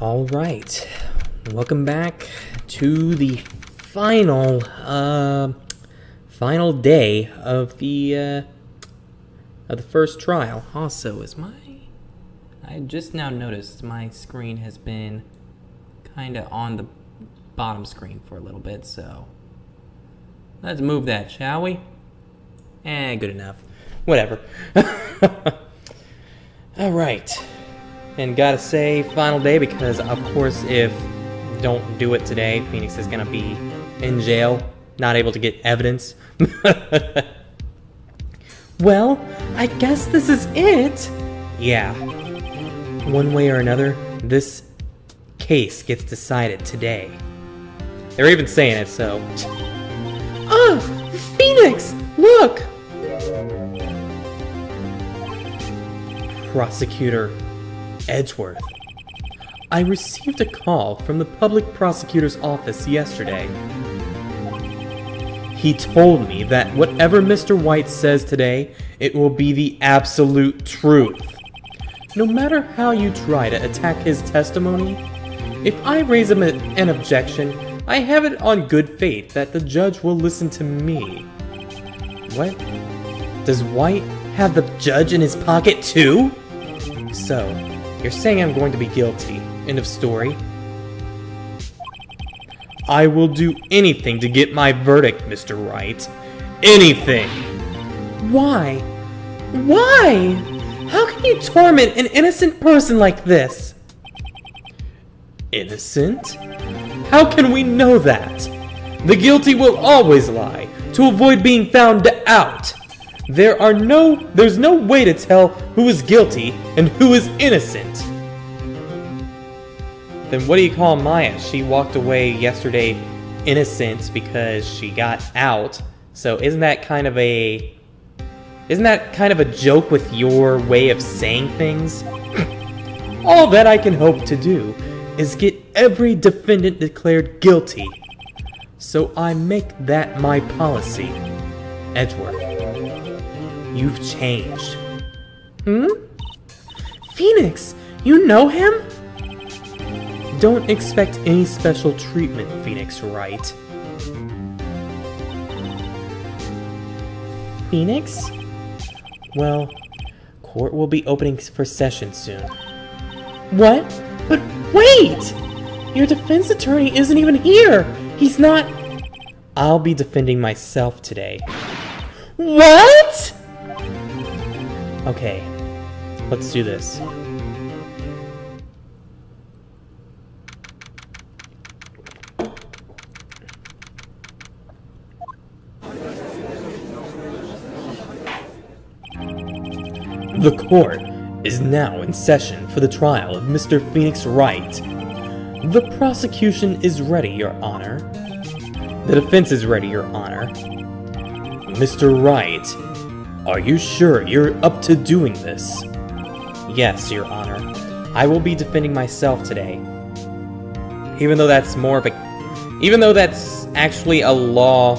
Alright, welcome back to the final day of the first trial. Also, I just now noticed my screen has been kinda on the bottom screen for a little bit, so let's move that, shall we? Good enough. Whatever. Alright. And gotta say, final day, because of course if don't do it today, Phoenix is gonna be in jail, not able to get evidence. Well, I guess this is it. Yeah. One way or another, this case gets decided today. They're even saying it, so... Ah! Phoenix! Look! Prosecutor Edgeworth. I received a call from the public prosecutor's office yesterday. He told me that whatever Mr. White says today, it will be the absolute truth. No matter how you try to attack his testimony, if I raise an objection, I have it on good faith that the judge will listen to me. What? Does White have the judge in his pocket too? So, you're saying I'm going to be guilty. End of story. I will do anything to get my verdict, Mr. Wright. Anything! Why? Why? How can you torment an innocent person like this? Innocent? How can we know that? The guilty will always lie, to avoid being found out. There's no way to tell who is guilty and who is innocent. Then what do you call Maya? She walked away yesterday innocent because she got out. So isn't that kind of a joke with your way of saying things? All that I can hope to do is get every defendant declared guilty. So I make that my policy. Edgeworth. You've changed. Phoenix, you know him? Don't expect any special treatment, Phoenix Wright. Phoenix? Well, court will be opening for session soon. What? But wait! Your defense attorney isn't even here! He's not... I'll be defending myself today. What?! Okay, let's do this. The court is now in session for the trial of Mr. Phoenix Wright. The prosecution is ready, Your Honor. The defense is ready, Your Honor. Mr. Wright, are you sure you're up to doing this? Yes, Your Honor. I will be defending myself today. Even though that's actually a law,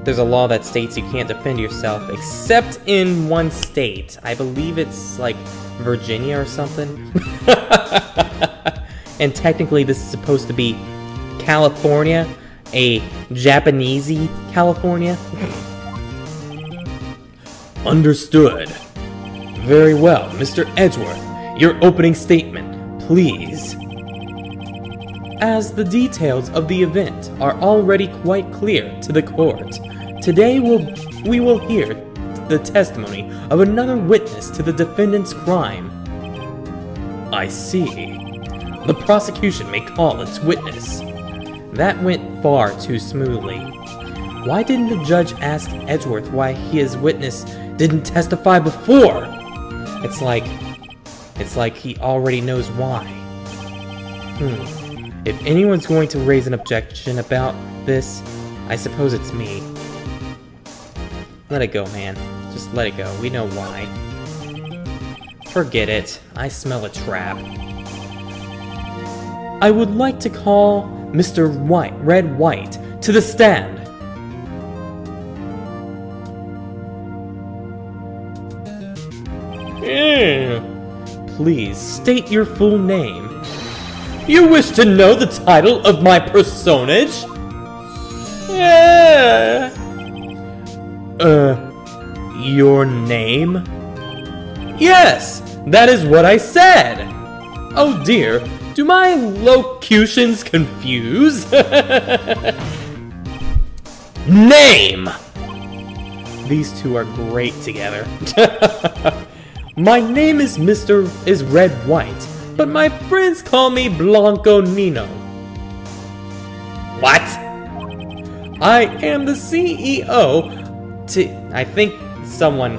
there's a law that states you can't defend yourself, except in one state. I believe it's like Virginia or something. And technically this is supposed to be California, a Japanesey California. Understood. Very well, Mr. Edgeworth, your opening statement, please. As the details of the event are already quite clear to the court, today we will hear the testimony of another witness to the defendant's crime. I see. The prosecution may call its witness. That went far too smoothly. Why didn't the judge ask Edgeworth why his witness didn't testify before? It's like he already knows why. If anyone's going to raise an objection about this, I suppose it's me. Let it go, man. Just let it go. We know why. Forget it. I smell a trap. I would like to call Mr. Red White to the stand. Please state your full name. You wish to know the title of my personage? Yeah. Your name? Yes, that is what I said. Oh dear, do my locutions confuse? Name! These two are great together. My name is Red White, but my friends call me Blanco Nino. What? I am the CEO I think someone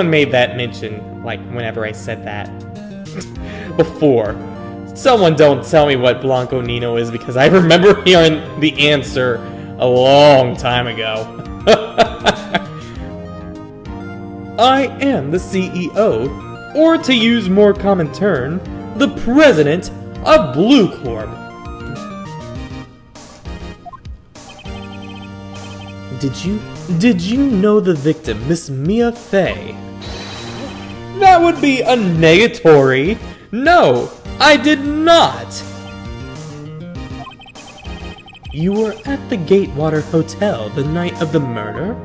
made that mention, like, whenever I said that. Before. Someone don't tell me what Blanco Nino is, because I remember hearing the answer a long time ago. I am the CEO, or to use more common term, the president of Blue Corp. Did you know the victim, Miss Mia Fey? That would be a negatory. No, I did not. You were at the Gatewater Hotel the night of the murder?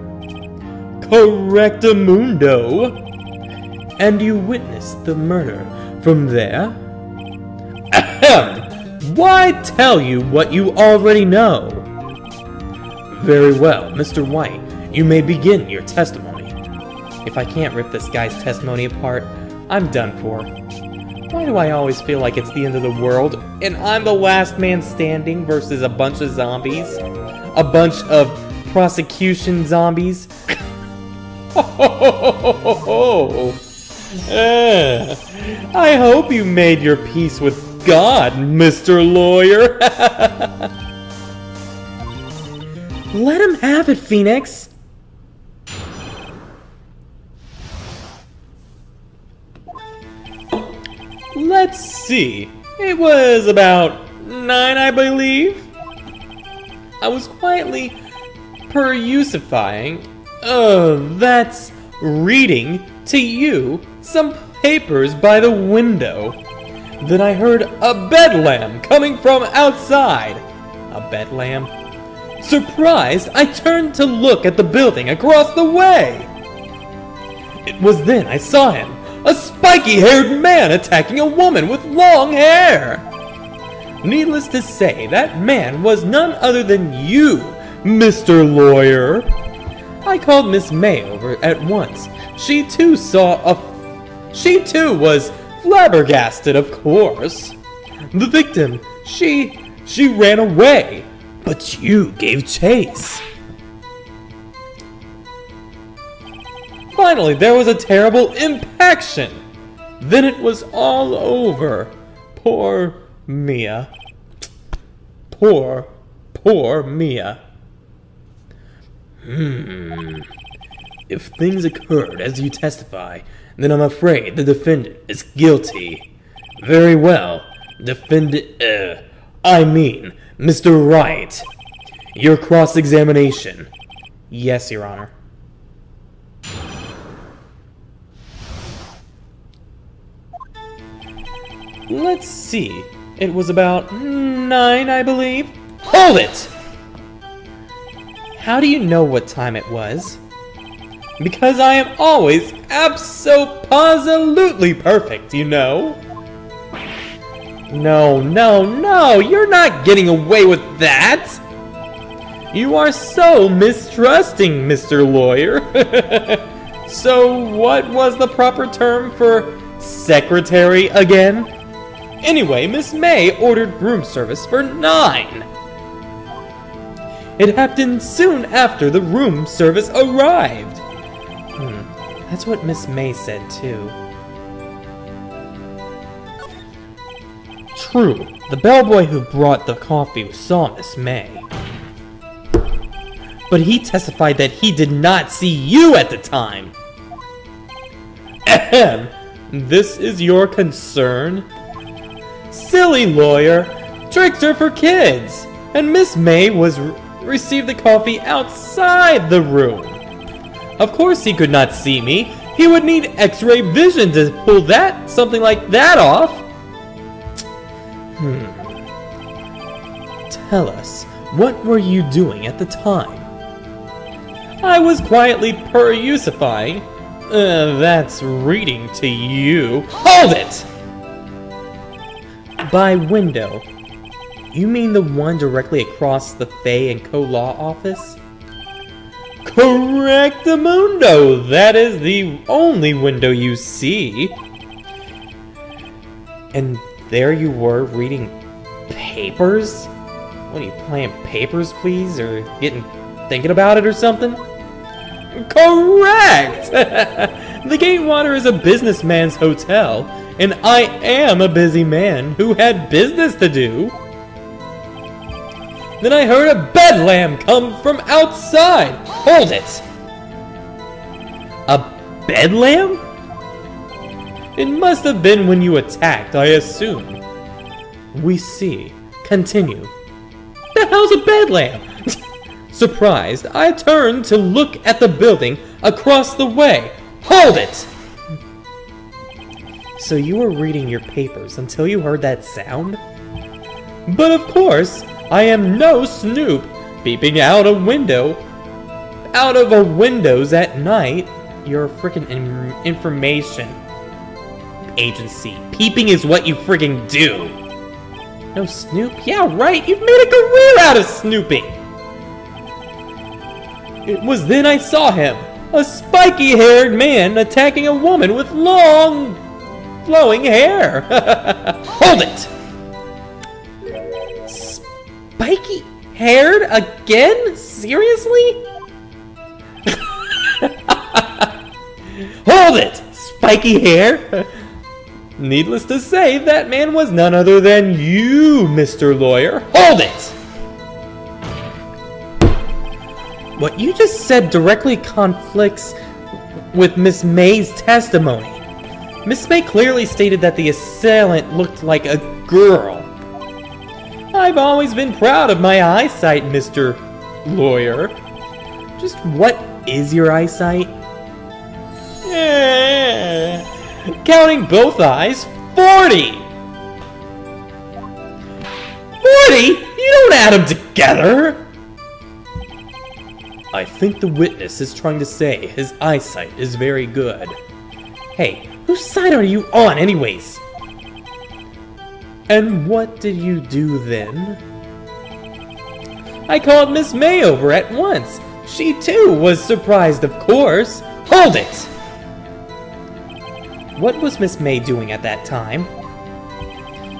Correctamundo. And you witnessed the murder from there? Ahem! Why tell you what you already know? Very well, Mr. White, you may begin your testimony. If I can't rip this guy's testimony apart, I'm done for. Why do I always feel like it's the end of the world, and I'm the last man standing versus a bunch of zombies? A bunch of prosecution zombies? I hope you made your peace with God, Mr. Lawyer. Let him have it, Phoenix. Let's see. It was about 9, I believe. I was quietly perusifying. That's reading to you some papers by the window. Then I heard a bedlam coming from outside. A bedlam? Surprised, I turned to look at the building across the way. It was then I saw him, a spiky-haired man attacking a woman with long hair. Needless to say, that man was none other than you, Mr. Lawyer. I called Miss May over at once. She too was flabbergasted, of course. The victim, she ran away. But you gave chase. Finally, there was a terrible impaction. Then it was all over. Poor Mia. Poor Mia. If things occurred as you testify, then I'm afraid the defendant is guilty. Very well, Mr. Wright, your cross-examination. Yes, Your Honor. Let's see. It was about 9, I believe. Hold it! How do you know what time it was? Because I am always abso-positively perfect, you know? No, you're not getting away with that! You are so mistrusting, Mr. Lawyer. So what was the proper term for secretary again? Anyway, Miss May ordered room service for 9. It happened soon after the room service arrived. That's what Miss May said too. True, the bellboy who brought the coffee saw Miss May. But he testified that he did not see you at the time. Ahem! This is your concern? Silly lawyer! Tricks for kids! And Miss May received the coffee outside the room. Of course he could not see me. He would need X-ray vision to pull something like that off. Tell us, what were you doing at the time? I was quietly perusifying. That's reading to you. Hold it! By window, you mean the one directly across the Fay & Co. law office? Correctamundo! That is the only window you see. And there you were reading papers? What are you playing papers, please? Or thinking about it or something? Correct! The Gatewater is a businessman's hotel, and I am a busy man who had business to do. Then I heard a bedlam come from outside. Hold it! A bedlam? It must have been when you attacked, I assume. We see. Continue. The hell's a bedlam? Surprised, I turned to look at the building across the way. Hold it! So you were reading your papers until you heard that sound? But of course, I am no snoop peeping out of a windows at night. You're a freaking information agency. Peeping is what you freaking do. No snoop? Yeah, right, you've made a career out of snooping. It was then I saw him, a spiky-haired man attacking a woman with long, flowing hair. Hold it! Spiky-haired again? Seriously? Hold it! Spiky hair? Needless to say, that man was none other than you, Mr. Lawyer. Hold it! What you just said directly conflicts with Miss May's testimony. Miss May clearly stated that the assailant looked like a girl. I've always been proud of my eyesight, Mr. Lawyer. Just what is your eyesight? Counting both eyes, 40! 40? You don't add them together! I think the witness is trying to say his eyesight is very good. Hey, whose side are you on anyways? And what did you do then? I called Miss May over at once. She too was surprised, of course. Hold it! What was Miss May doing at that time?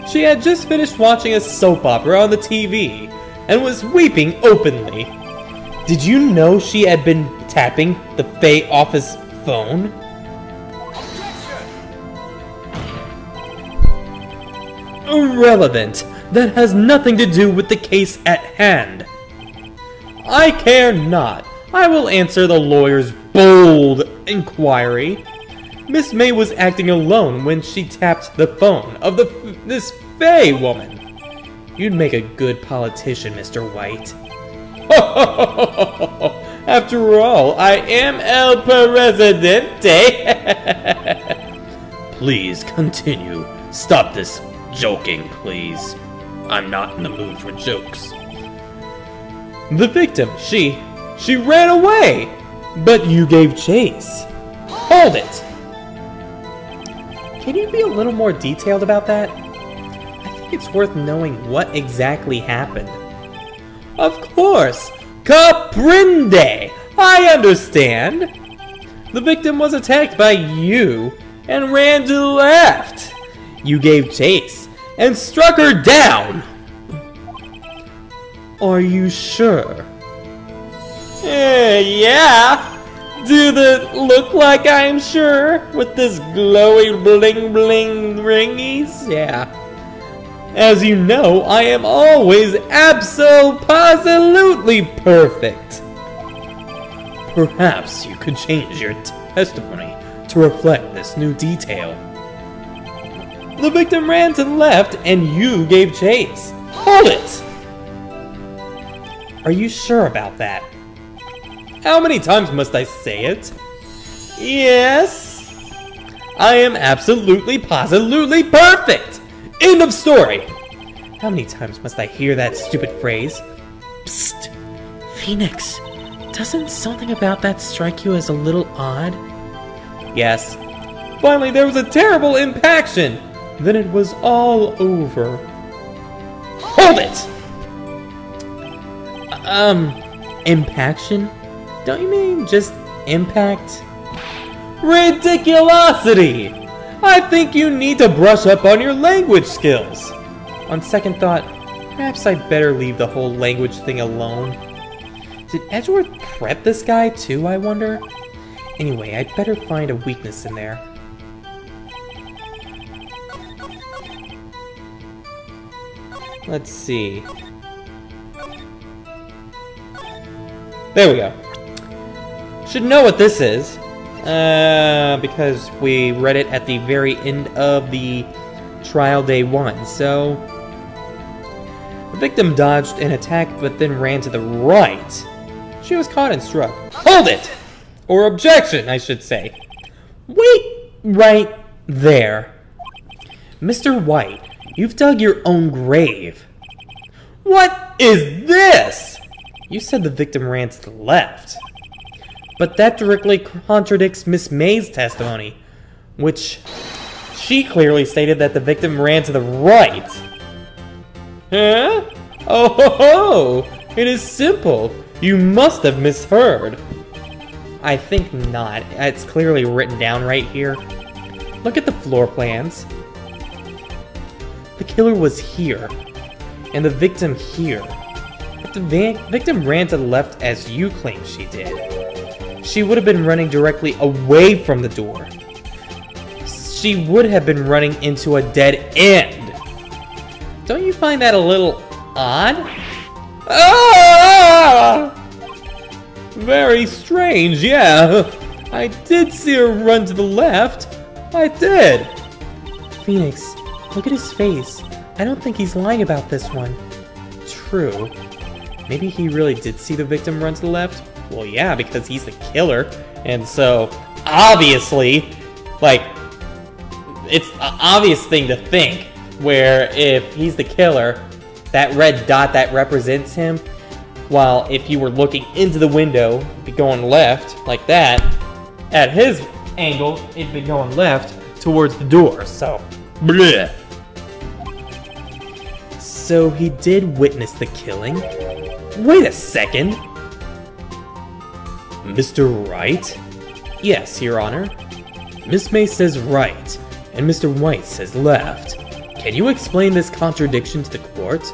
She had just finished watching a soap opera on the TV and was weeping openly. Did you know she had been tapping the Fay office phone? Irrelevant. That has nothing to do with the case at hand. I care not. I will answer the lawyer's bold inquiry. Miss May was acting alone when she tapped the phone of this Fay woman. You'd make a good politician, Mr. White. After all, I am El Presidente. Please continue. Stop this joking, please. I'm not in the mood for jokes. The victim, she ran away, but you gave chase. Hold it. Can you be a little more detailed about that? I think it's worth knowing what exactly happened. Of course! Caprinde! I understand! The victim was attacked by you and ran to the left. You gave chase and struck her down! Are you sure? Yeah! Do it look like I'm sure with this glowy bling bling ringies? Yeah. As you know, I am always absolutely perfect. Perhaps you could change your testimony to reflect this new detail. The victim ran to the left and you gave chase. Hold it! Are you sure about that? How many times must I say it? Yes. I am absolutely, positively perfect. End of story. How many times must I hear that stupid phrase? Psst! Phoenix, doesn't something about that strike you as a little odd? Yes. Finally, there was a terrible impaction! Then it was all over. Hold it! Impaction? Don't you mean just impact? Ridiculosity! I think you need to brush up on your language skills. On second thought, perhaps I'd better leave the whole language thing alone. Did Edgeworth prep this guy too, I wonder? Anyway, I'd better find a weakness in there. Let's see. There we go. Should know what this is. Because we read it at the very end of the trial day 1, so... The victim dodged an attack but then ran to the right. She was caught and struck. Hold it! Or objection, I should say. Wait right there. Mr. White, you've dug your own grave. What is this? You said the victim ran to the left. But that directly contradicts Miss May's testimony, which she clearly stated that the victim ran to the right. Huh? Oh ho ho! It is simple. You must have misheard. I think not. It's clearly written down right here. Look at the floor plans. The killer was here, and the victim here. If the victim ran to the left as you claim she did, she would have been running directly away from the door. She would have been running into a dead end. Don't you find that a little odd? Ah! Very strange, yeah. I did see her run to the left. I did. Phoenix, look at his face. I don't think he's lying about this one. True. Maybe he really did see the victim run to the left? Well, yeah, because he's the killer. And so, obviously, like, it's an obvious thing to think. Where if he's the killer, that red dot that represents him, while if you were looking into the window, it'd be going left, like that, at his angle, it'd be going left towards the door, so, bleh. So he did witness the killing? Wait a second! Mr. Wright? Yes, Your Honor. Miss May says right, and Mr. White says left. Can you explain this contradiction to the court?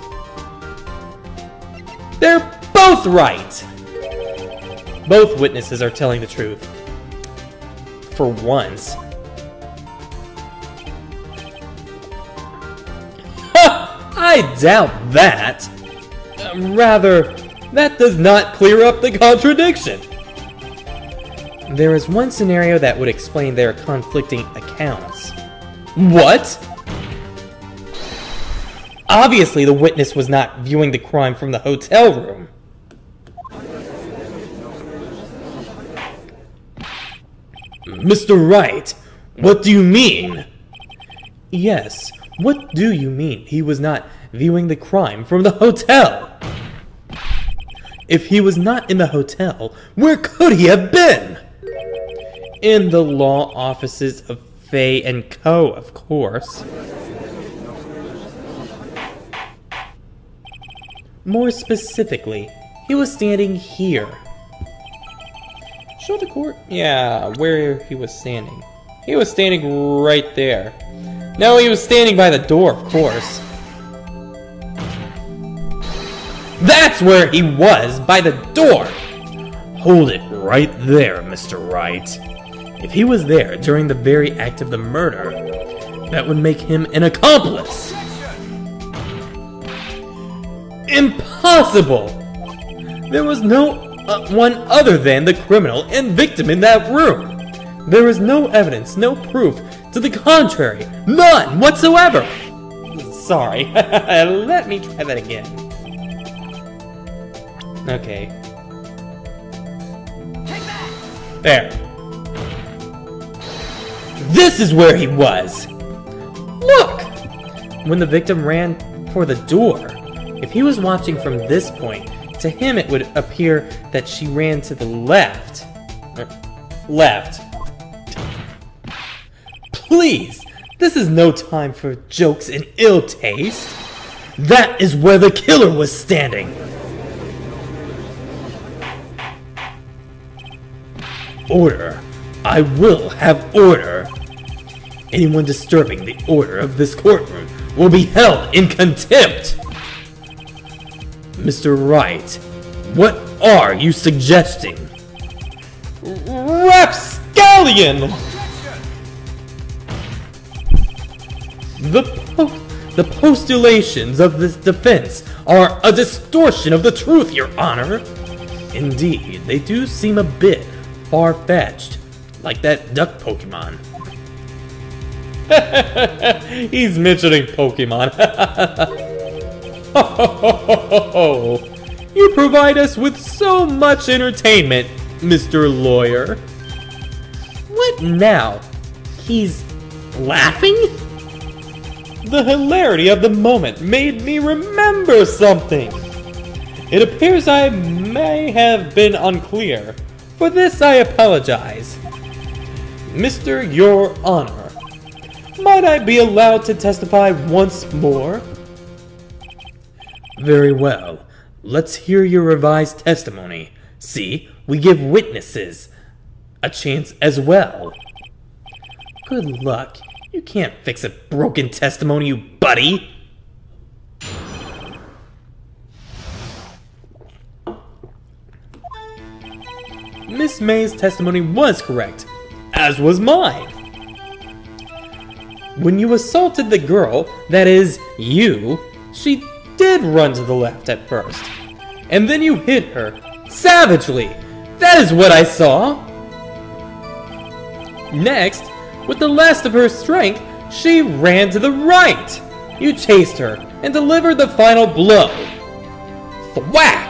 They're both right! Both witnesses are telling the truth. For once. Ha! I doubt that! Rather, that does not clear up the contradiction! There is one scenario that would explain their conflicting accounts. What? Obviously, the witness was not viewing the crime from the hotel room. Mr. Wright, what do you mean? Yes, what do you mean he was not viewing the crime from the hotel? If he was not in the hotel, where could he have been? In the law offices of Fay & Co., of course. More specifically, he was standing here. Show the court? Yeah, where he was standing. He was standing right there. No, he was standing by the door, of course. That's where he was, by the door! Hold it right there, Mr. Wright. If he was there during the very act of the murder, that would make him an accomplice! Impossible! There was no one other than the criminal and victim in that room. There is no evidence, no proof to the contrary. None whatsoever! Sorry. Let me try that again. Okay. There. This is where he was! Look! When the victim ran for the door. If he was watching from this point, to him it would appear that she ran to the left. Left. Please, this is no time for jokes in ill taste. That is where the killer was standing. Order. I will have order. Anyone disturbing the order of this courtroom will be held in contempt. Mr. Wright, what are you suggesting? Rapscallion! The postulations of this defense are a distortion of the truth, Your Honor. Indeed, they do seem a bit far-fetched, like that duck Pokemon. He's mentioning Pokemon. You provide us with so much entertainment, Mr. Lawyer. What now? He's laughing? The hilarity of the moment made me remember something. It appears I may have been unclear. For this I apologize. Mr. Your Honor, might I be allowed to testify once more? Very well. Let's hear your revised testimony. See, we give witnesses a chance as well. Good luck. You can't fix a broken testimony, you buddy. Miss May's testimony was correct, as was mine. When you assaulted the girl, that is, you, she did run to the left at first. And then you hit her, savagely. That is what I saw. Next, with the last of her strength, she ran to the right. You chased her and delivered the final blow. Thwack!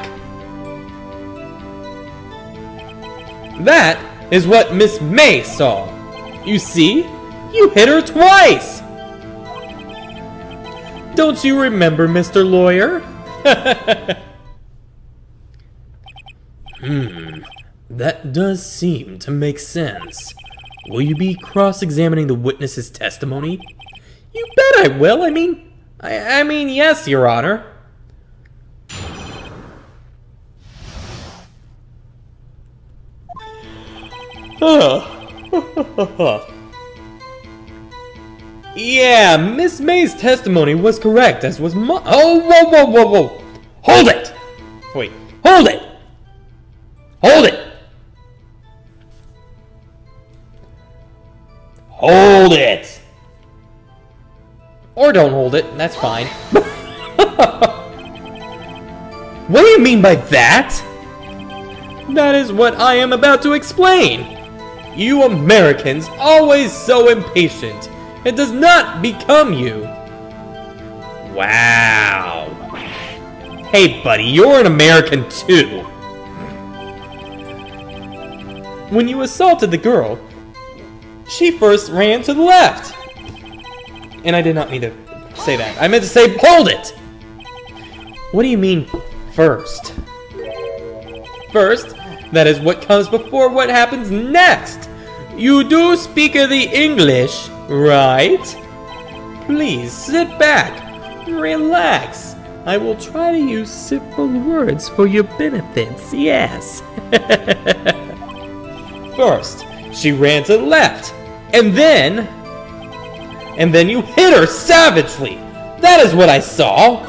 That is what Miss May saw. You see? You hit her twice! Don't you remember, Mr. Lawyer? That does seem to make sense. Will you be cross-examining the witness's testimony? You bet I will. I mean, yes, Your Honor. Yeah, Miss May's testimony was correct, as was my— Oh, whoa. Hold it! Wait, hold it! Hold it! Hold it! Or don't hold it, that's fine. What do you mean by that? That is what I am about to explain. You Americans, always so impatient. It does not become you. Wow. Hey buddy, you're an American too. When you assaulted the girl, she first ran to the left. And I did not mean to say that. I meant to say, hold it! What do you mean, first? First, that is what comes before what happens next. You do speak the English, right? Please, sit back. Relax. I will try to use simple words for your benefits, yes. First, she ran to the left. And then you hit her savagely. That is what I saw.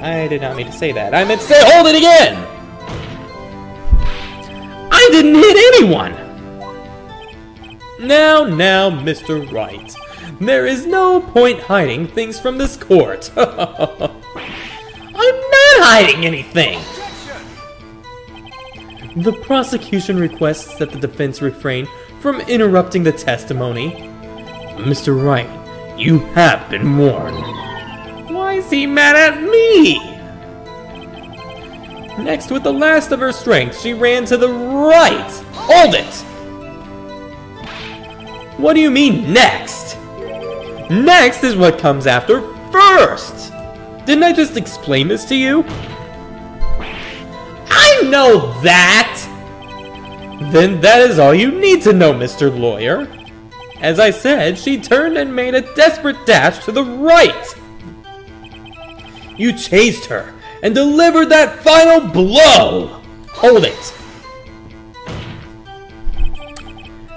I did not mean to say that. I meant to say, hold it again. I didn't hit anyone. Now, Mr. Wright. There is no point hiding things from this court. I'm not hiding anything. The prosecution requests that the defense refrain from interrupting the testimony. Mr. Wright, you have been warned. Why is he mad at me? Next, with the last of her strength, she ran to the right. Hold it! What do you mean, next? Next is what comes after first. Didn't I just explain this to you? I know that! Then that is all you need to know, Mr. Lawyer. As I said, she turned and made a desperate dash to the right. You chased her and delivered that final blow. Hold it.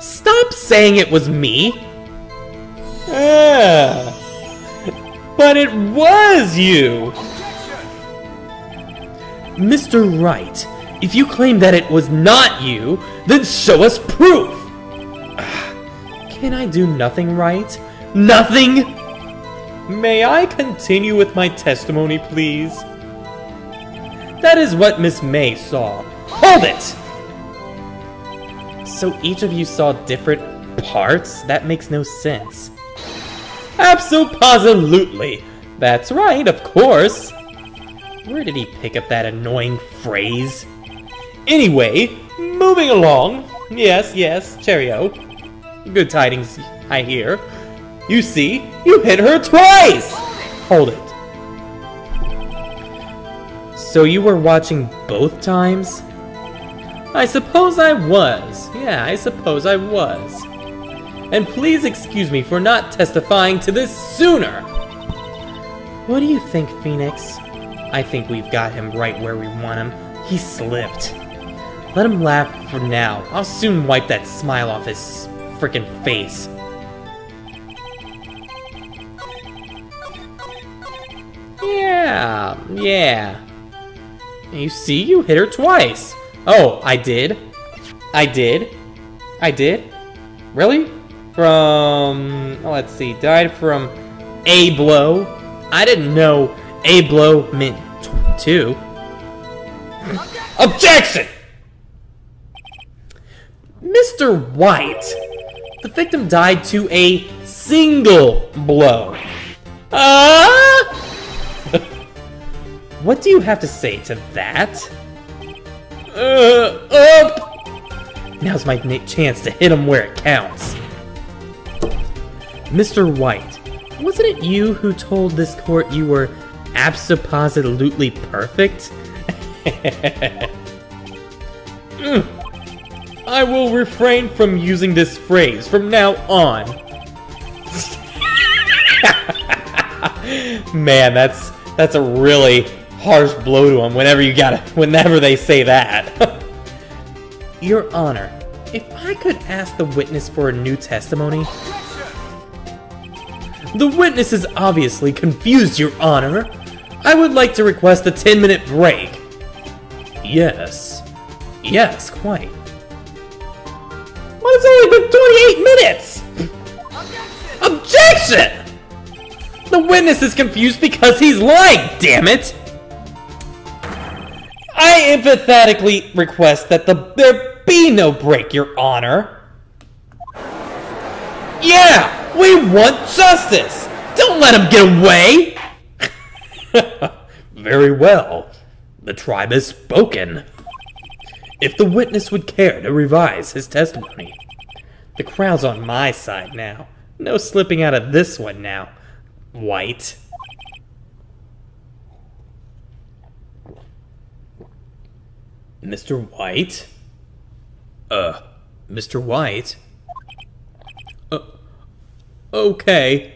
Stop saying it was me. But it was you. Mr. Wright, if you claim that it was not you, then show us proof. Can I do nothing, right? Nothing? May I continue with my testimony, please? That is what Miss May saw. Hold it! So each of you saw different parts? That makes no sense. Abso-positively. That's right, of course. Where did he pick up that annoying phrase? Anyway, moving along. Yes, cheerio. Good tidings, I hear. You see, you hit her twice! Hold it. So you were watching both times? I suppose I was. Yeah, I suppose I was. And please excuse me for not testifying to this sooner. What do you think, Phoenix? I think we've got him right where we want him. He slipped. Let him laugh for now. I'll soon wipe that smile off his frickin' face. Yeah. You see, you hit her twice. Oh, I did? Really? From... let's see, died from a blow. I didn't know a blow meant two. Objection! Mr. White, the victim died to a single blow. What do you have to say to that? Now's my chance to hit him where it counts. Mr. White, wasn't it you who told this court you were abso-positively perfect? I will refrain from using this phrase from now on. Man, that's a really harsh blow to him whenever they say that. Your Honor, if I could ask the witness for a new testimony. The witness is obviously confused, Your Honor. I would like to request a 10-minute break. Yes, quite. Well, it's only been 28 minutes! Objection! The witness is confused because he's lying, damn it! I emphatically request that there be no break, Your Honor. Yeah, we want justice! Don't let him get away! Very well. The tribe has spoken. If the witness would care to revise his testimony. The crowd's on my side now. No slipping out of this one now, White. Mr. White? Mr. White? Okay.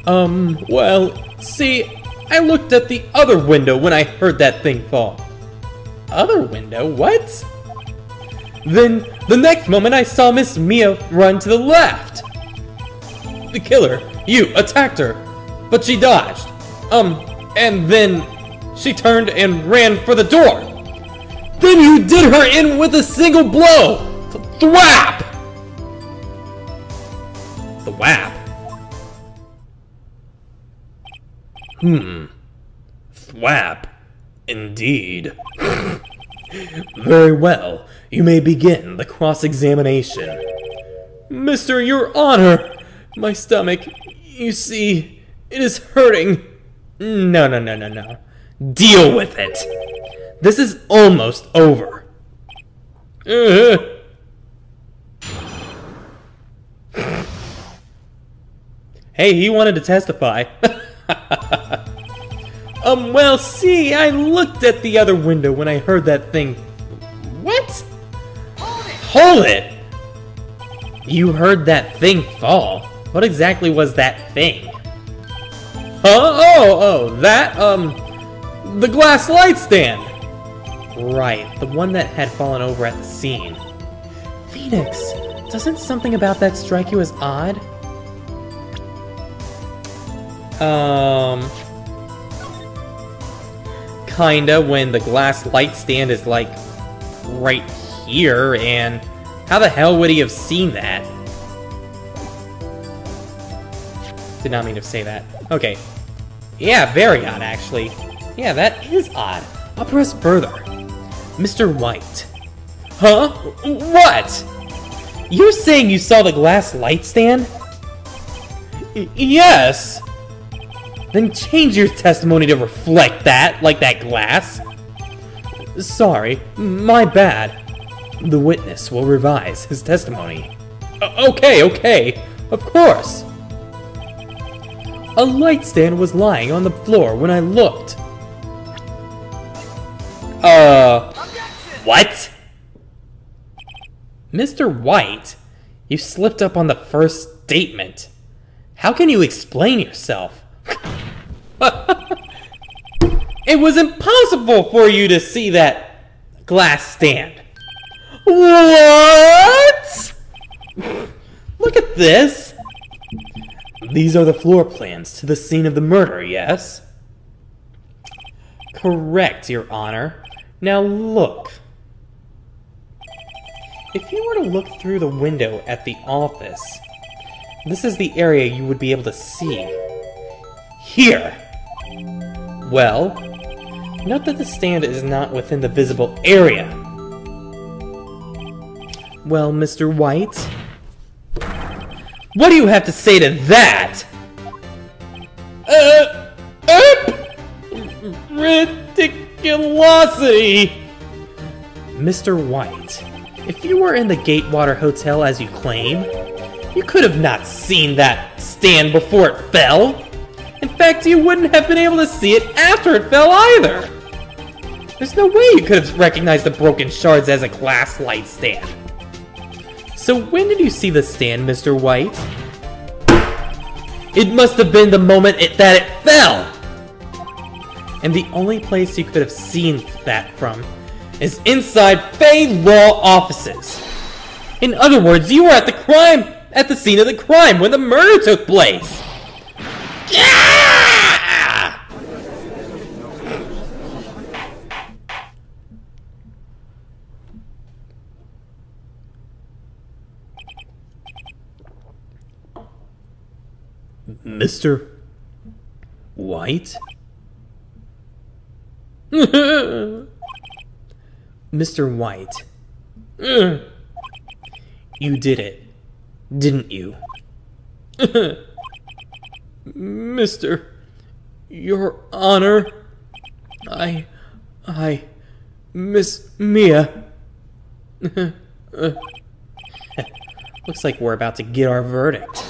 Well, see, I looked at the other window when I heard that thing fall. Other window? What? Then, the next moment I saw Miss Mia run to the left. The killer, you, attacked her, but she dodged. And then she turned and ran for the door. Then you did her in with a single blow. Thwap! Thwap? Thwap. Indeed. Very well. You may begin the cross-examination. Mr. Your Honor, my stomach, you see, it is hurting. No. Deal with it. This is almost over. Hey, he wanted to testify. Well, see, I looked at the other window when I heard that thing. What? Hold it! You heard that thing fall. What exactly was that thing? Huh? Oh, that, the glass light stand! Right, the one that had fallen over at the scene. Phoenix, doesn't something about that strike you as odd? Kinda, when the glass light stand is, like, right here, and how the hell would he have seen that? Did not mean to say that. Okay. Yeah, very odd, actually. Yeah, that is odd. I'll press further. Mr. White. Huh? What? You're saying you saw the glass light stand? Yes! Then change your testimony to reflect that, like that glass. Sorry, my bad. The witness will revise his testimony. Okay, of course. A light stand was lying on the floor when I looked. What? Mr. White, you slipped up on the first statement. How can you explain yourself? It was impossible for you to see that glass stand. What? Look at this. These are the floor plans to the scene of the murder, yes? Correct, Your Honor. Now look. If you were to look through the window at the office, this is the area you would be able to see. Here! Well, note that the stand is not within the visible area. Well, Mr. White? What do you have to say to that? Ridiculosity! Mr. White, if you were in the Gatewater Hotel as you claim, you could have not seen that stand before it fell. In fact, you wouldn't have been able to see it after it fell either. There's no way you could have recognized the broken shards as a glass light stand. So when did you see the stand, Mr. White? It must have been the moment that it fell! And the only place you could have seen that from is inside Fay Law offices. In other words, you were at the scene of the crime when the murder took place. Yeah! Mr. White? Mr. White. You did it, didn't you? Your Honor, I Miss Mia. Looks like we're about to get our verdict.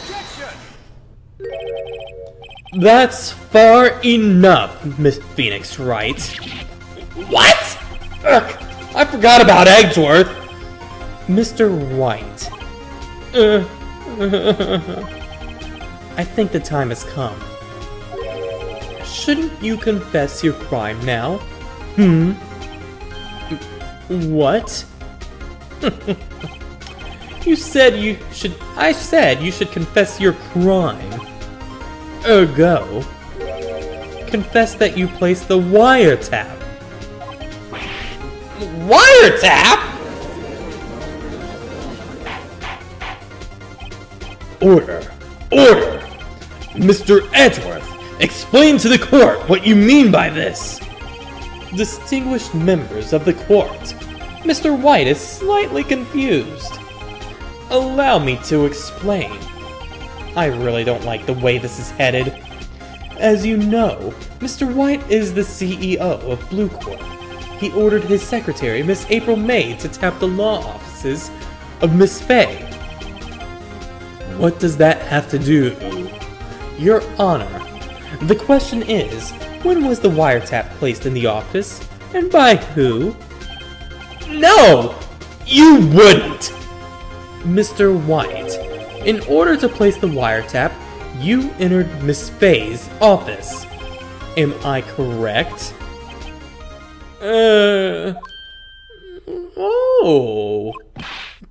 That's far enough, Miss Phoenix Wright. What? Ugh, I forgot about Edgeworth. Mr. White. I think the time has come. Shouldn't you confess your crime now? What? I said you should confess your crime. Ergo, confess that you placed the wiretap. Wiretap? Order! Order! Mr. Edgeworth, explain to the court what you mean by this! Distinguished members of the court, Mr. White is slightly confused. Allow me to explain. I really don't like the way this is headed. As you know, Mr. White is the CEO of Blue Corp. He ordered his secretary, Miss April May, to tap the law offices of Miss Fay. What does that have to do Your Honor, the question is, when was the wiretap placed in the office, and by who? No! You wouldn't! Mr. White, in order to place the wiretap, you entered Miss Faye's office. Am I correct? Oh.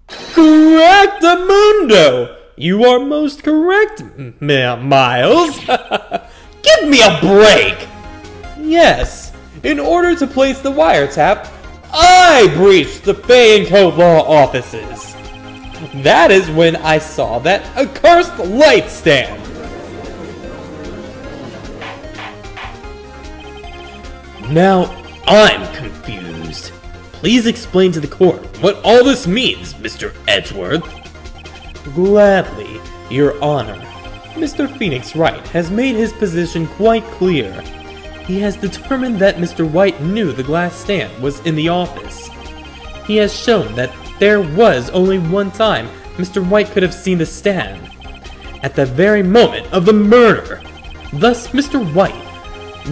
Correctamundo! You are most correct, Miles. Give me a break! Yes, in order to place the wiretap, I breached the Fay & Co. law offices. That is when I saw that accursed light stand. Now I'm confused. Please explain to the court what all this means, Mr. Edgeworth. Gladly, Your Honor. Mr. Phoenix Wright has made his position quite clear. He has determined that Mr. White knew the glass stand was in the office. He has shown that there was only one time Mr. White could have seen the stand. At the very moment of the murder. Thus, Mr. White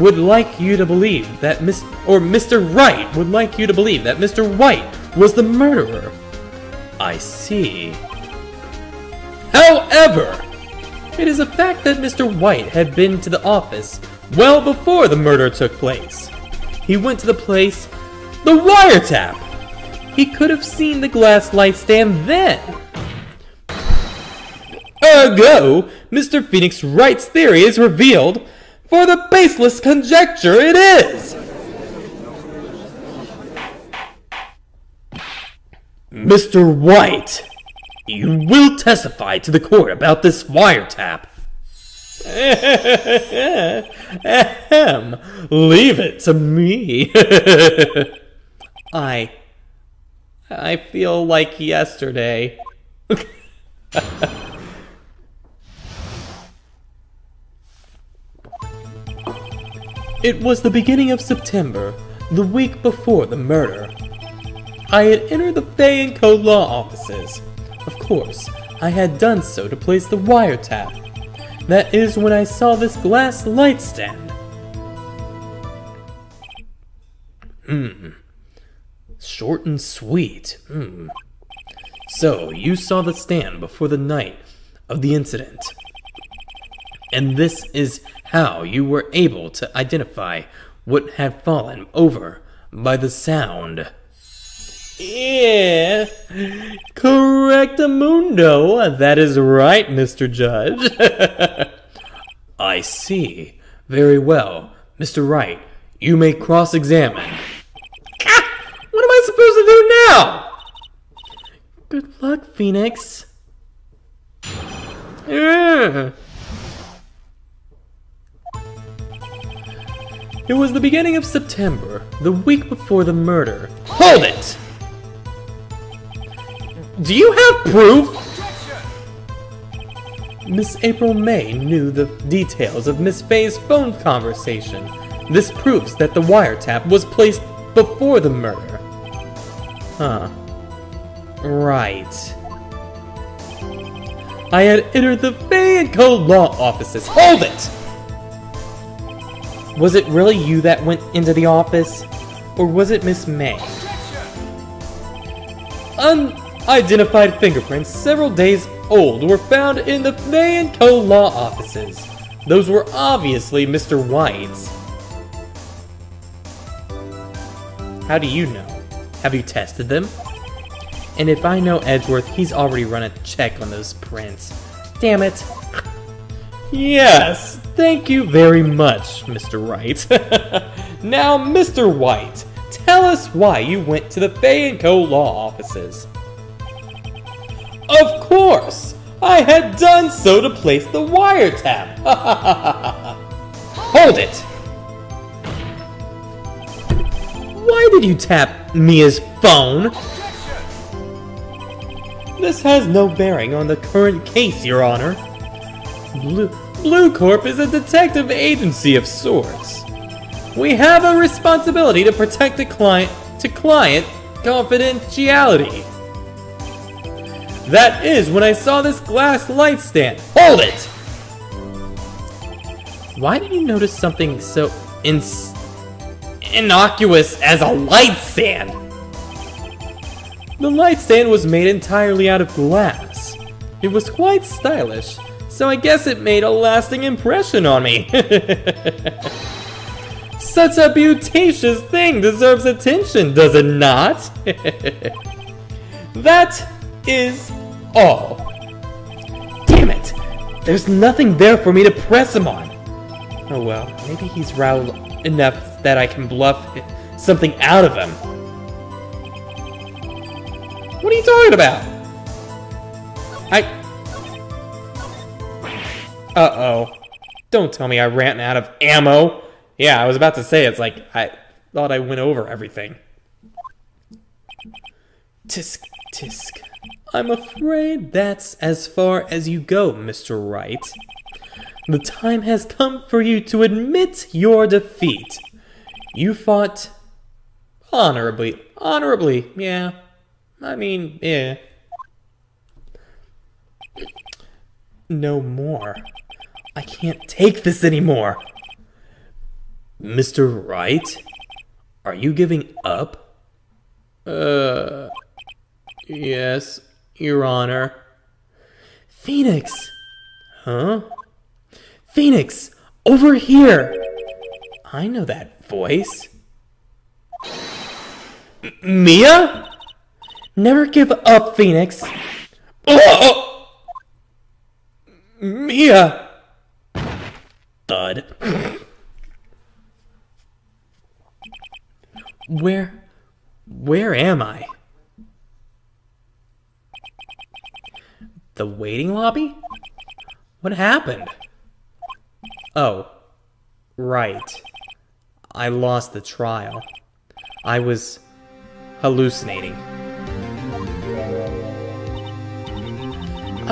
would like you to believe that Mr. Wright would like you to believe that Mr. White was the murderer. I see. However, it is a fact that Mr. White had been to the office well before the murder took place. He went to the place, the wiretap. He could have seen the glass light stand then. Ergo, Mr. Phoenix Wright's theory is revealed. For the baseless conjecture it is! Mr. White, you will testify to the court about this wiretap. Leave it to me. I feel like yesterday. It was the beginning of September, the week before the murder. I had entered the Fay & Co. law offices. Of course, I had done so to place the wiretap. That is when I saw this glass light stand. Short and sweet. So, you saw the stand before the night of the incident. And this is how you were able to identify what had fallen over by the sound. Yeah, correctamundo. That is right, Mr. Judge. I see. Very well. Mr. Wright, you may cross-examine. What am I supposed to do now? Good luck, Phoenix. It was the beginning of September, the week before the murder. Hold it! Do you have proof? Miss April May knew the details of Miss Faye's phone conversation. This proves that the wiretap was placed before the murder. Huh. Right. I had entered the Fay & Co. law offices. Hold it! Was it really you that went into the office? Or was it Miss May? Unidentified fingerprints several days old were found in the Fay & Co. law offices. Those were obviously Mr. White's. How do you know? Have you tested them? And if I know Edgeworth, he's already run a check on those prints. Damn it. Yes, thank you very much, Mr. Wright. Now, Mr. White, tell us why you went to the Fay & Co. law offices. Of course! I had done so to place the wiretap! Hold it! Why did you tap Mia's phone? This has no bearing on the current case, Your Honor. Blue Corp is a detective agency of sorts. We have a responsibility to protect the client confidentiality. That is when I saw this glass light stand. Hold it! why did you notice something so innocuous as a light stand? The light stand was made entirely out of glass. It was quite stylish, so I guess it made a lasting impression on me. Such a beauticious thing deserves attention, does it not? That is all. Damn it! There's nothing there for me to press him on. Oh well, maybe he's riled enough that I can bluff something out of him. What are you talking about? Uh-oh. Don't tell me I ran out of ammo. Yeah, I was about to say, it's like, I thought I went over everything. Tisk, tisk. I'm afraid that's as far as you go, Mr. Wright. The time has come for you to admit your defeat. You fought honorably. Honorably, yeah. I mean, yeah. No more. I can't take this anymore. Mr. Wright? Are you giving up? Yes, Your Honor. Phoenix! Huh? Phoenix! Over here! I know that voice. Mia? Never give up, Phoenix. Oh! Mia! Thud. Where am I? The waiting lobby? What happened? Oh, right. I lost the trial. I was hallucinating.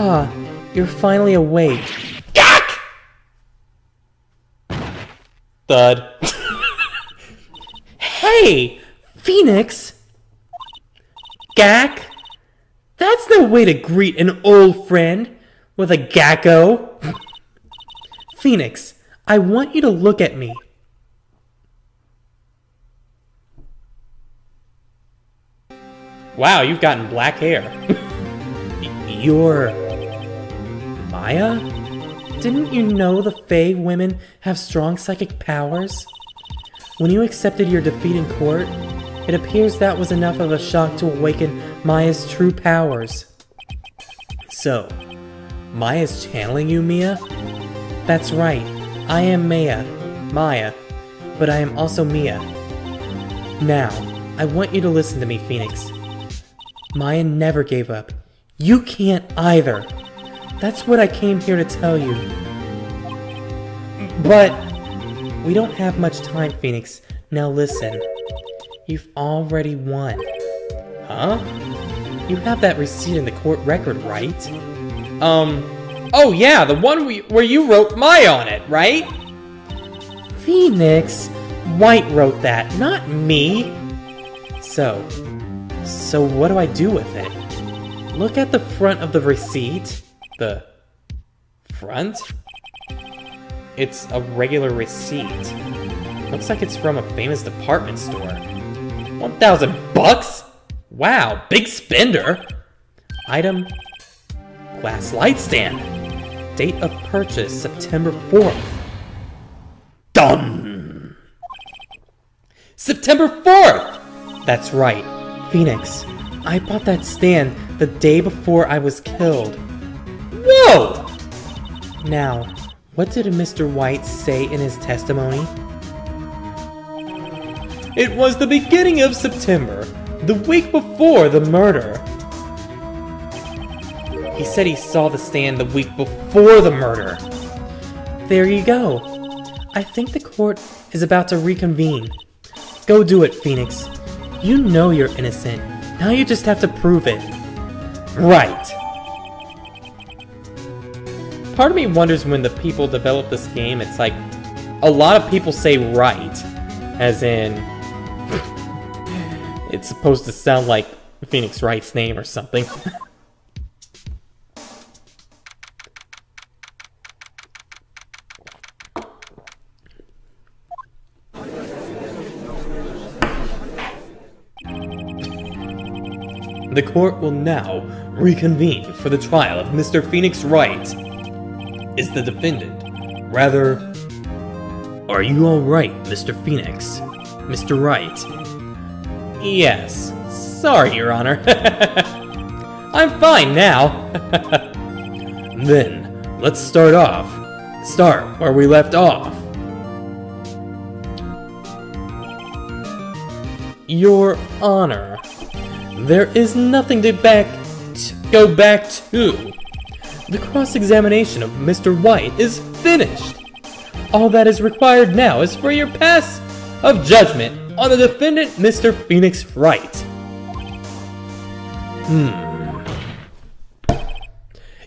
Ah, you're finally awake. Gak! Thud. Hey, Phoenix! Gak? That's no way to greet an old friend with a gacko. Phoenix, I want you to look at me. Wow, you've gotten black hair. You're... Maya? Didn't you know the Fae women have strong psychic powers? When you accepted your defeat in court, it appears that was enough of a shock to awaken Maya's true powers. So, Maya's channeling you, Mia? That's right, I am Maya, but I am also Mia. Now, I want you to listen to me, Phoenix. Maya never gave up. You can't either. That's what I came here to tell you. But we don't have much time, Phoenix. Now listen. You've already won. Huh? You have that receipt in the court record, right? Oh yeah, the one where you wrote Maya on it, right? Phoenix, White wrote that, not me. So what do I do with it? Look at the front of the receipt. The front? It's a regular receipt. Looks like it's from a famous department store. 1,000 bucks? Wow, big spender. Item, glass light stand. Date of purchase, September 4th. Done! September 4th! That's right, Phoenix. I bought that stand the day before I was killed. Whoa! Now, what did Mr. White say in his testimony? It was the beginning of September, the week before the murder. He said he saw the stand the week before the murder. There you go. I think the court is about to reconvene. Go do it, Phoenix. You know you're innocent. Now you just have to prove it. Right. Part of me wonders when the people develop this game, it's like a lot of people say right, as in it's supposed to sound like Phoenix Wright's name or something. The court will now reconvene for the trial of Mr. Phoenix Wright. Is the defendant rather... Are you alright, Mr. Phoenix? Mr. Wright? Yes. Sorry, Your Honor. I'm fine now. Then, let's start where we left off. Your Honor, there is nothing to go back to. The cross-examination of Mr. Wright is finished. All that is required now is for your pass of judgment on the defendant, Mr. Phoenix Wright.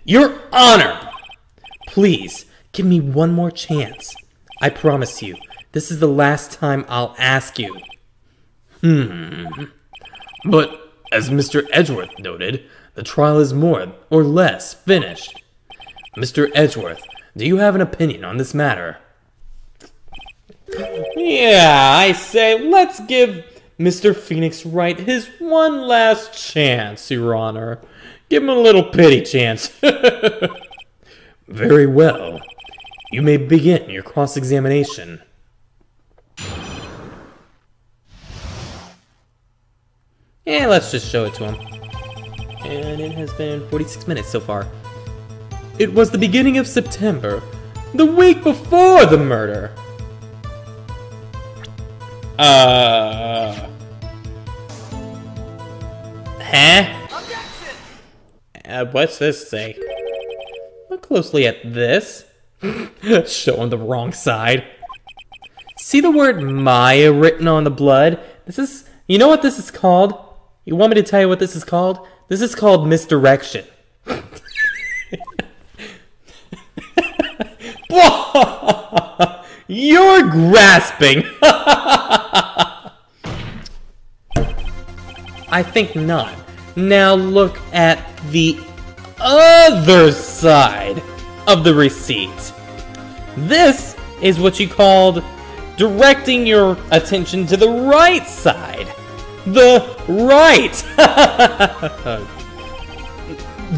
Your Honor! Please, give me one more chance. I promise you, this is the last time I'll ask you. But, as Mr. Edgeworth noted, the trial is more or less finished. Mr. Edgeworth, do you have an opinion on this matter? Yeah, I say let's give Mr. Phoenix Wright his one last chance, Your Honor. Give him a little pity chance. Very well. You may begin your cross-examination. Yeah, let's just show it to him. And it has been 46 minutes so far. It was the beginning of September, the week before the murder. What's this say? Look closely at this. Showing the wrong side. See the word Maya written on the blood? This is... You know what this is called? You want me to tell you what this is called? This is called misdirection. You're grasping! I think not. Now look at the other side of the receipt. This is what you called directing your attention to the right side. The right!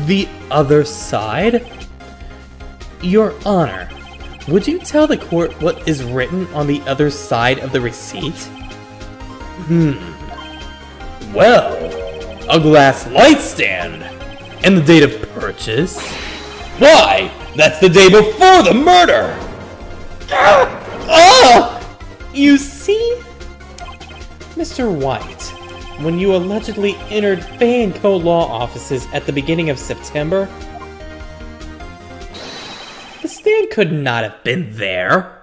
The other side? Your Honor, would you tell the court what is written on the other side of the receipt? Well, a glass light stand. And the date of purchase? Why, that's the day before the murder! You see? Mr. White, when you allegedly entered Fay & Co. law offices at the beginning of September, the stand could not have been there.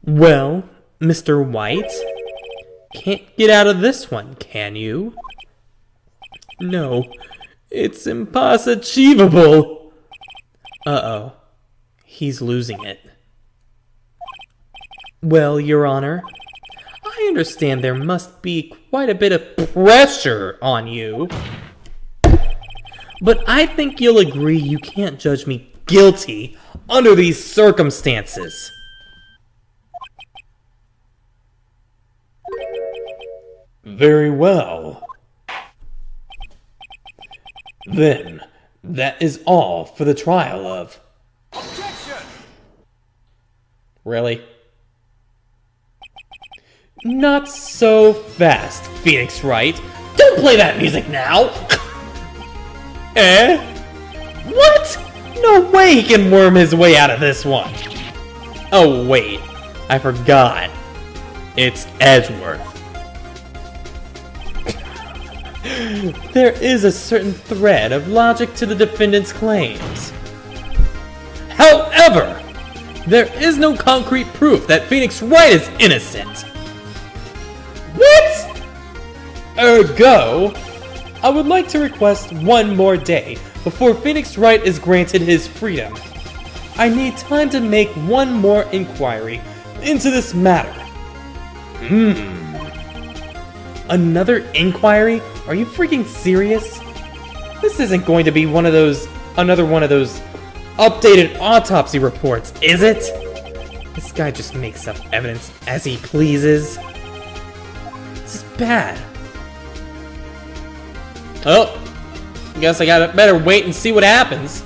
Well, Mr. White, can't get out of this one, can you? No, it's impossible. Uh-oh, he's losing it. Well, Your Honor, I understand there must be quite a bit of pressure on you. But I think you'll agree you can't judge me guilty under these circumstances. Very well. Then, that is all for the trial of... Objection! Really? Not so fast, Phoenix Wright. Don't play that music now! Eh? What? No way he can worm his way out of this one. Oh, wait. I forgot. It's Edgeworth. There is a certain thread of logic to the defendant's claims. However, there is no concrete proof that Phoenix Wright is innocent. What? Ergo, I would like to request one more day before Phoenix Wright is granted his freedom. I need time to make one more inquiry into this matter. Another inquiry? Are you freaking serious? This isn't going to be another one of those updated autopsy reports, is it? This guy just makes up evidence as he pleases. This is bad. Oh, guess I gotta better wait and see what happens.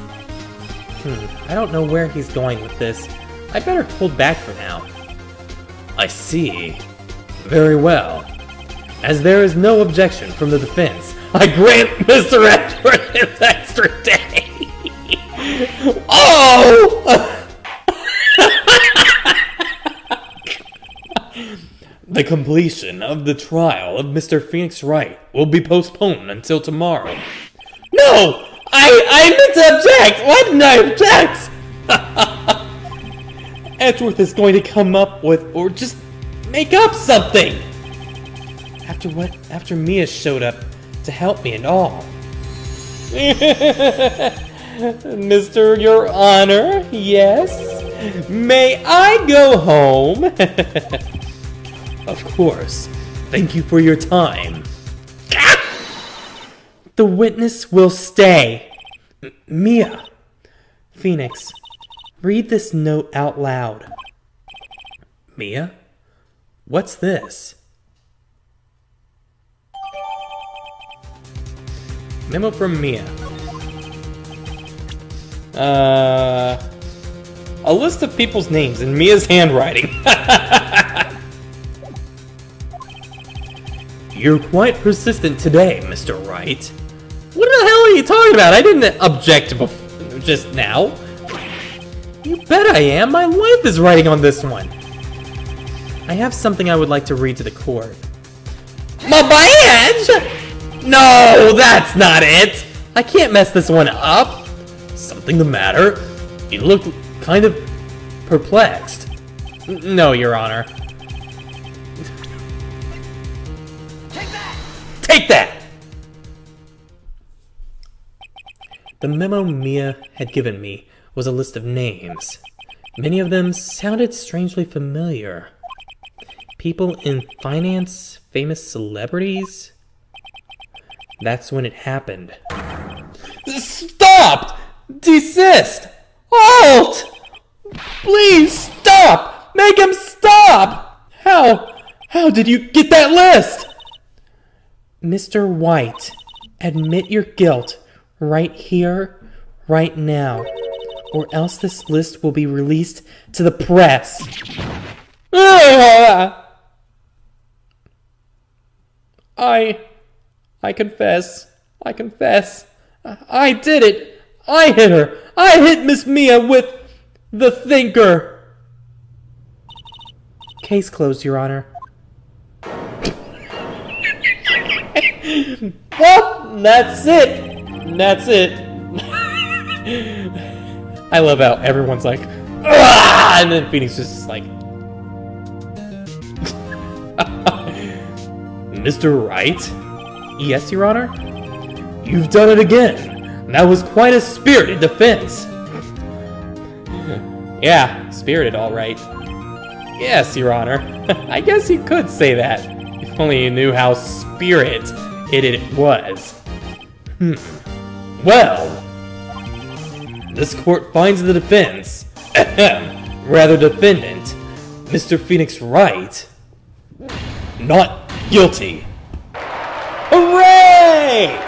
I don't know where he's going with this. I better hold back for now. I see. Very well. As there is no objection from the defense, I grant Mr. Edgeworth his extra day. Oh! The completion of the trial of Mr. Phoenix Wright will be postponed until tomorrow. No! I meant to object! Why didn't I object? Edgeworth is going to come up with, or just make up something! After Mia showed up to help me and all. Mr. Your Honor, yes? May I go home? Of course. Thank you for your time. The witness will stay. Mia. Phoenix, read this note out loud. Mia? What's this? Memo from Mia. A list of people's names in Mia's handwriting. You're quite persistent today, Mr. Wright. What the hell are you talking about? I didn't object just now. You bet I am. My life is writing on this one. I have something I would like to read to the court. My badge? No, that's not it. I can't mess this one up. Something the matter? You look kind of perplexed. No, Your Honor. Take that! The memo Mia had given me was a list of names. Many of them sounded strangely familiar. People in finance, famous celebrities. That's when it happened. Stop! Desist! Halt! Please stop! Make him stop! How did you get that list? Mr. White, admit your guilt right here, right now, or else this list will be released to the press. I confess. I confess. I did it. I hit her. I hit Miss Mia with the thinker. Case closed, Your Honor. Well, that's it. That's it. I love how everyone's like, ah! And then Phoenix just like, Mr. Wright? Yes, Your Honor? You've done it again. That was quite a spirited defense. Yeah, spirited, all right. Yes, Your Honor. I guess you could say that. If only you knew how spirited it was. Well, this court finds the defense, rather defendant, Mr. Phoenix Wright, not guilty. Hooray!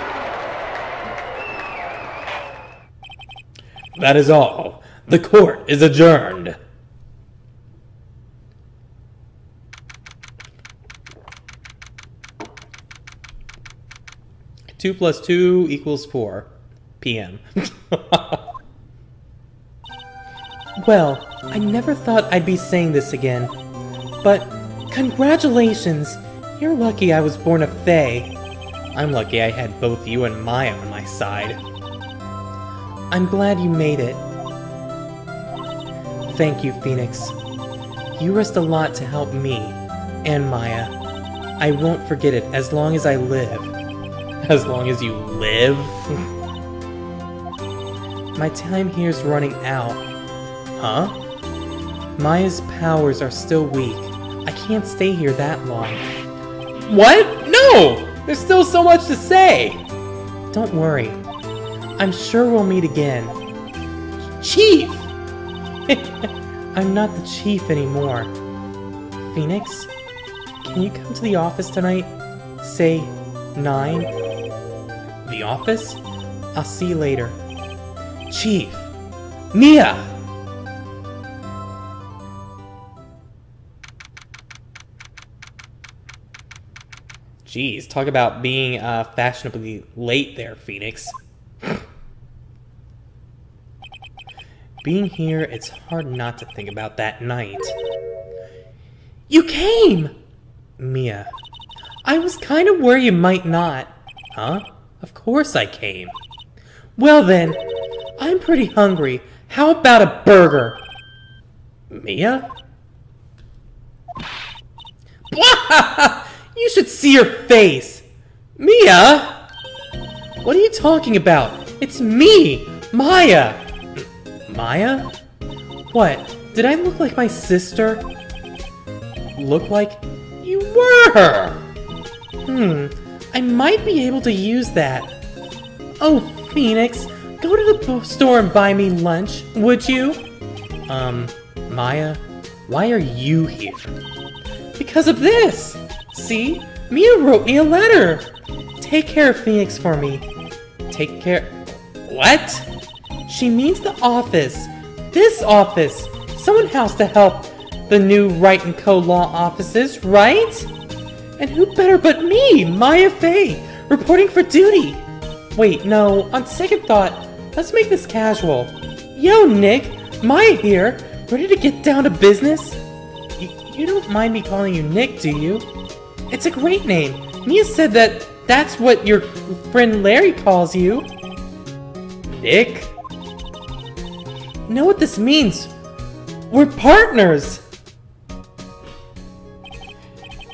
That is all. The court is adjourned. Two plus 2 equals 4 p.m. Well, I never thought I'd be saying this again, but congratulations! You're lucky I was born a Fae. I'm lucky I had both you and Maya on my side. I'm glad you made it. Thank you, Phoenix. You risked a lot to help me and Maya. I won't forget it as long as I live. As long as you live? My time here's running out. Huh? Maya's powers are still weak. I can't stay here that long. What? No! There's still so much to say! Don't worry. I'm sure we'll meet again. Chief! I'm not the chief anymore. Phoenix, can you come to the office tonight? Say 9. The office? I'll see you later. Chief! Mia! Jeez, talk about being fashionably late there, Phoenix. Being here, it's hard not to think about that night. You came! Mia. I was kind of worried you might not. Huh? Of course I came. Well then, I'm pretty hungry. How about a burger? Mia? You should see your face! Mia? What are you talking about? It's me, Maya! Maya? What? Did I look like my sister? Look like you were her! I might be able to use that. Oh, Phoenix, go to the store and buy me lunch, would you? Maya, why are you here? Because of this! See? Mia wrote me a letter! Take care of Phoenix for me. Take care... What? She means the office. This office. Someone has to help the new Wright & Co. law offices, right? And who better but me, Maya Fey, reporting for duty. Wait, no, on second thought, let's make this casual. Yo, Nick, Maya here, ready to get down to business? You don't mind me calling you Nick, do you? It's a great name. Mia said that's what your friend Larry calls you. Nick? You know what this means? We're partners!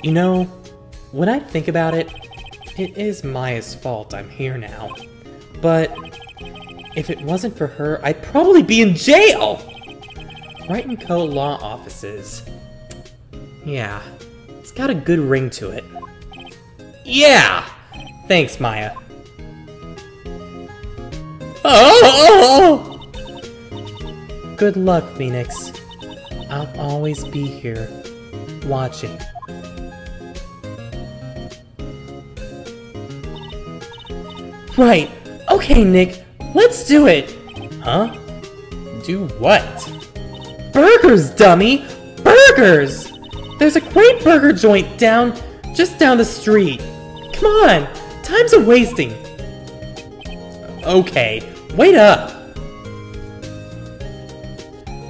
You know, when I think about it, it is Maya's fault I'm here now. But if it wasn't for her, I'd probably be in jail! Wright & Co. law offices. Yeah, it's got a good ring to it. Yeah! Thanks, Maya. Oh! Good luck, Phoenix. I'll always be here, watching. Right. Okay, Nick. Let's do it. Huh? Do what? Burgers, dummy! Burgers! There's a great burger joint just down the street. Come on! Time's a-wasting. Okay, wait up.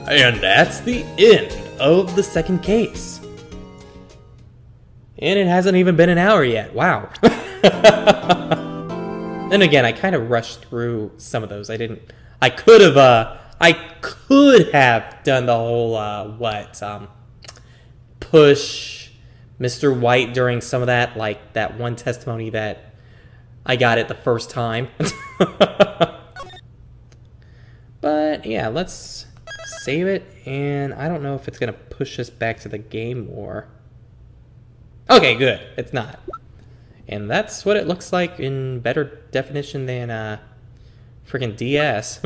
And that's the end of the second case. And it hasn't even been an hour yet. Wow. Then again, I kind of rushed through some of those. I could have done the whole, push Mr. White during some of that, like that one testimony that I got it the first time. But yeah, let's save it, and I don't know if it's gonna push us back to the game or... Okay, good. It's not. And that's what it looks like in better definition than freaking DS.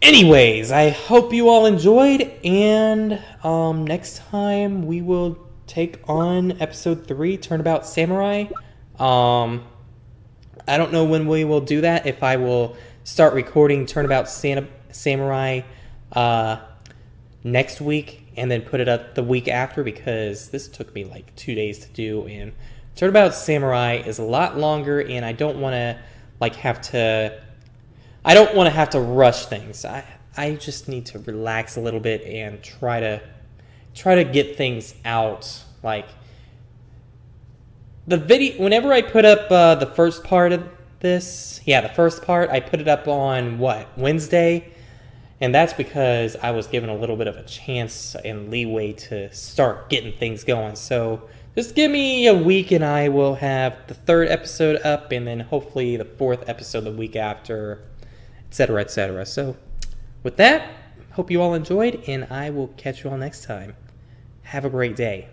Anyways, I hope you all enjoyed, and next time we will take on episode 3, Turnabout Samurai. I don't know when we will do that, if I will start recording Turnabout Samurai next week and then put it up the week after, because this took me like 2 days to do, and Turnabout Samurai is a lot longer, and I don't want to have to rush things. I just need to relax a little bit and try to get things out. Like the video, whenever I put up the first part of this, the first part, I put it up on Wednesday, and that's because I was given a little bit of a chance and leeway to start getting things going. So just give me a week and I will have the 3rd episode up, and then hopefully the 4th episode the week after, etc., etc. So with that, hope you all enjoyed, and I will catch you all next time. Have a great day.